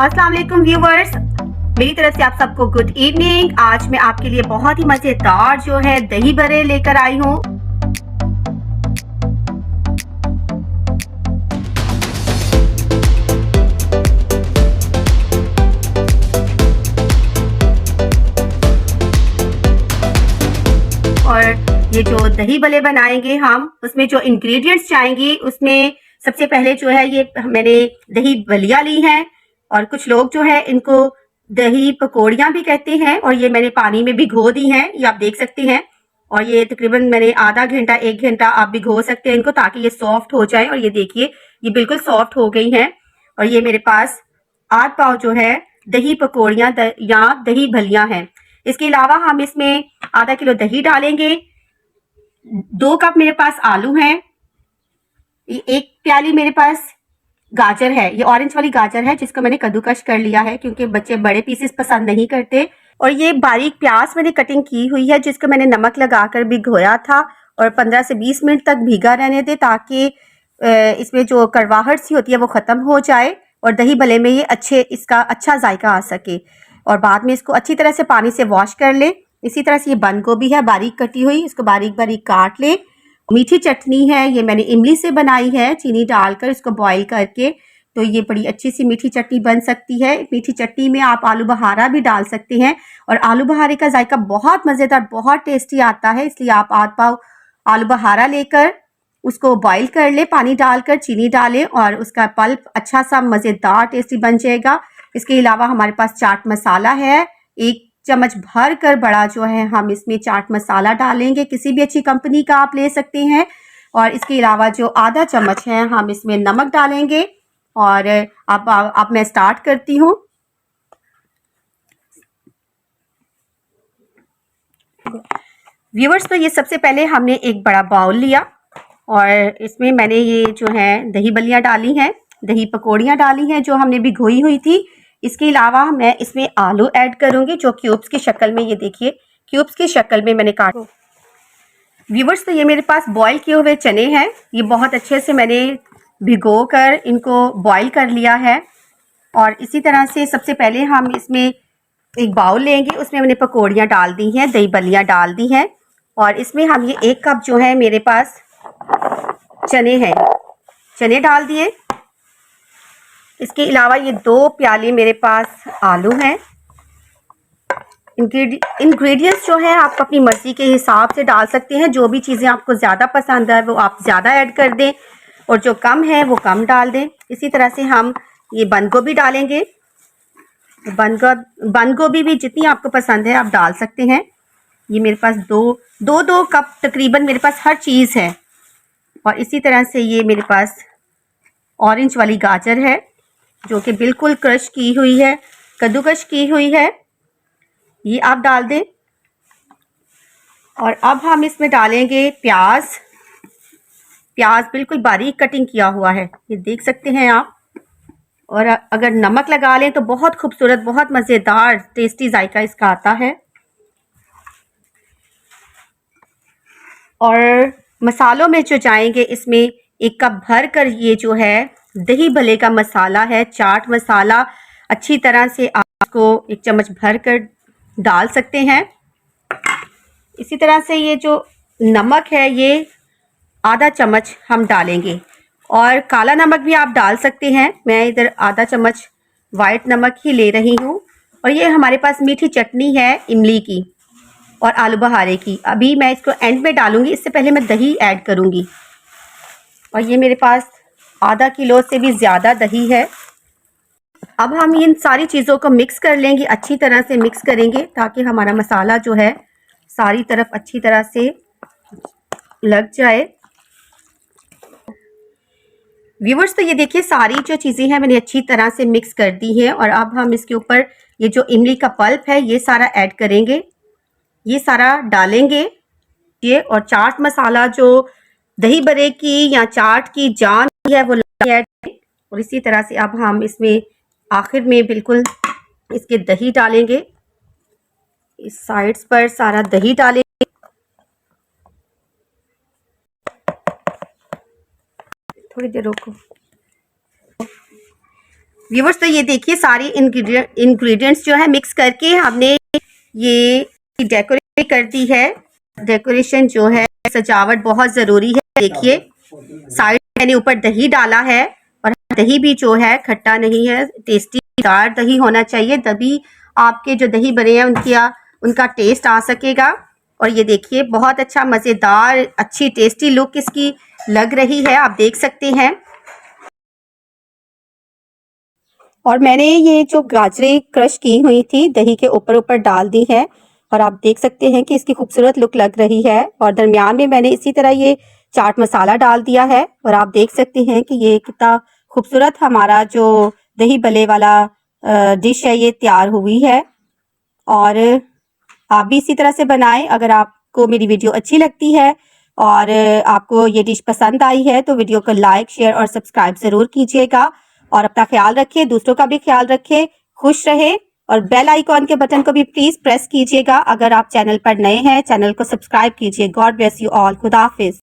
अस्सलाम वालेकुम व्यूवर्स, मेरी तरफ से आप सबको गुड इवनिंग। आज मैं आपके लिए बहुत ही मज़ेदार जो है दही बड़े लेकर आई हूँ। और ये जो दही बड़े बनाएंगे हम, उसमें जो इंग्रेडिएंट्स चाहेंगे उसमें सबसे पहले जो है ये मैंने दही बलिया ली हैं, और कुछ लोग जो है इनको दही पकौड़ियाँ भी कहते हैं, और ये मैंने पानी में भिगो दी हैं, ये आप देख सकते हैं। और ये तकरीबन मैंने आधा घंटा 1 घंटा आप भिगो सकते हैं इनको, ताकि ये सॉफ्ट हो जाए। और ये देखिए ये बिल्कुल सॉफ्ट हो गई हैं। और ये मेरे पास आध पाव जो है दही पकौड़ियाँ या दही भलियाँ हैं। इसके अलावा हम इसमें आधा किलो दही डालेंगे, 2 कप मेरे पास आलू हैं, 1 प्याली मेरे पास गाजर है, ये ऑरेंज वाली गाजर है जिसको मैंने कद्दूकश कर लिया है क्योंकि बच्चे बड़े पीसेस पसंद नहीं करते। और ये बारीक प्याज मैंने कटिंग की हुई है जिसको मैंने नमक लगाकर भिगोया था, और 15 से 20 मिनट तक भीगा रहने दे, ताकि इसमें जो कड़वाहट सी होती है वो ख़त्म हो जाए और दही भले में ये इसका अच्छा जायका आ सके। और बाद में इसको अच्छी तरह से पानी से वॉश कर ले। इसी तरह से ये बंद गोभी है बारीक कटी हुई, इसको बारीक बारीक काट ले। मीठी चटनी है, ये मैंने इमली से बनाई है, चीनी डालकर इसको बॉईल करके, तो ये बड़ी अच्छी सी मीठी चटनी बन सकती है। मीठी चटनी में आप आलू बहारा भी डाल सकते हैं, और आलू बहारे का जायका बहुत मज़ेदार बहुत टेस्टी आता है। इसलिए आप आध पाव आलू बहारा लेकर उसको बॉईल कर ले, पानी डालकर चीनी डालें, और उसका पल्प अच्छा सा मज़ेदार टेस्टी बन जाएगा। इसके अलावा हमारे पास चाट मसाला है, 1 चम्मच भर कर बड़ा जो है हम इसमें चाट मसाला डालेंगे, किसी भी अच्छी कंपनी का आप ले सकते हैं। और इसके अलावा जो आधा चम्मच है हम इसमें नमक डालेंगे। और अब मैं स्टार्ट करती हूँ। व्यूअर्स, तो ये सबसे पहले हमने एक बड़ा बाउल लिया, और इसमें मैंने ये जो है दही बलियाँ डाली हैं, दही पकौड़ियाँ डाली हैं जो हमने भिगोई हुई थी। इसके अलावा मैं इसमें आलू ऐड करूँगी जो क्यूब्स की शक्ल में, ये देखिए क्यूब्स की शक्ल में मैंने काटा। व्यूअर्स, तो ये मेरे पास बॉईल किए हुए चने हैं, ये बहुत अच्छे से मैंने भिगो कर इनको बॉईल कर लिया है। और इसी तरह से सबसे पहले हम इसमें एक बाउल लेंगे, उसमें मैंने पकौड़ियाँ डाल दी हैं, दही बलियाँ डाल दी हैं, और इसमें हम ये 1 कप जो है मेरे पास चने हैं, चने डाल दिए। इसके अलावा ये 2 प्याले मेरे पास आलू हैं। इंग्रेडिएंट्स जो है आप अपनी मर्ज़ी के हिसाब से डाल सकते हैं, जो भी चीज़ें आपको ज़्यादा पसंद है वो आप ज़्यादा ऐड कर दें, और जो कम है वो कम डाल दें। इसी तरह से हम ये बंद गोभी डालेंगे, बंद गोभी भी जितनी आपको पसंद है आप डाल सकते हैं। ये मेरे पास दो कप तकरीबन मेरे पास हर चीज़ है। और इसी तरह से ये मेरे पास ऑरेंज वाली गाजर है जो कि बिल्कुल क्रश की हुई है, कद्दूकश की हुई है, ये आप डाल दें। और अब हम इसमें डालेंगे प्याज बिल्कुल बारीक कटिंग किया हुआ है, ये देख सकते हैं आप। और अगर नमक लगा लें तो बहुत खूबसूरत बहुत मज़ेदार टेस्टी जायका इसका आता है। और मसालों में जो जाएंगे इसमें 1 कप भर कर ये जो है दही भले का मसाला है, चाट मसाला, अच्छी तरह से आपको 1 चम्मच भर कर डाल सकते हैं। इसी तरह से ये जो नमक है ये आधा चम्मच हम डालेंगे, और काला नमक भी आप डाल सकते हैं, मैं इधर आधा चम्मच वाइट नमक ही ले रही हूँ। और ये हमारे पास मीठी चटनी है इमली की और आलू बहारे की, अभी मैं इसको एंड में डालूंगी, इससे पहले मैं दही ऐड करूँगी। और ये मेरे पास आधा किलो से भी ज़्यादा दही है। अब हम इन सारी चीज़ों को मिक्स कर लेंगे, अच्छी तरह से मिक्स करेंगे ताकि हमारा मसाला जो है सारी तरफ अच्छी तरह से लग जाए। व्यूवर्स, तो ये देखिए सारी जो चीज़ें हैं मैंने अच्छी तरह से मिक्स कर दी हैं। और अब हम इसके ऊपर ये जो इमली का पल्प है ये सारा ऐड करेंगे, ये सारा डालेंगे ये। और चाट मसाला जो दही बड़े की या चाट की जान है वो ऐड। और इसी तरह से अब हम इसमें आखिर में बिल्कुल इसके दही डालेंगे, इस साइड्स पर सारा दही डालेंगे। थोड़ी देर रोको। व्यूवर्स तो ये देखिए सारे इंग्रेडिएंट्स जो है मिक्स करके हमने ये डेकोरेट कर दी है। डेकोरेशन जो है, सजावट बहुत ज़रूरी है। देखिए साइड मैंने ऊपर दही डाला है, और दही भी जो है खट्टा नहीं है, टेस्टी दार दही होना चाहिए, तभी आपके जो दही बने हैं उनका टेस्ट आ सकेगा। और ये देखिए बहुत अच्छा मज़ेदार अच्छी टेस्टी लुक इसकी लग रही है, आप देख सकते हैं। और मैंने ये जो गाजरें क्रश की हुई थी दही के ऊपर डाल दी है, और आप देख सकते हैं कि इसकी खूबसूरत लुक लग रही है। और दरमियान में मैंने इसी तरह ये चाट मसाला डाल दिया है, और आप देख सकते हैं कि ये कितना खूबसूरत हमारा जो दही भल्ले वाला डिश है ये तैयार हुई है। और आप भी इसी तरह से बनाएं। अगर आपको मेरी वीडियो अच्छी लगती है और आपको ये डिश पसंद आई है तो वीडियो को लाइक, शेयर और सब्सक्राइब ज़रूर कीजिएगा। और अपना ख्याल रखिए, दूसरों का भी ख्याल रखें, खुश रहें। और बेल आइकॉन के बटन को भी प्लीज़ प्रेस कीजिएगा। अगर आप चैनल पर नए हैं, चैनल को सब्सक्राइब कीजिए। God bless you all. खुदा हाफिज़।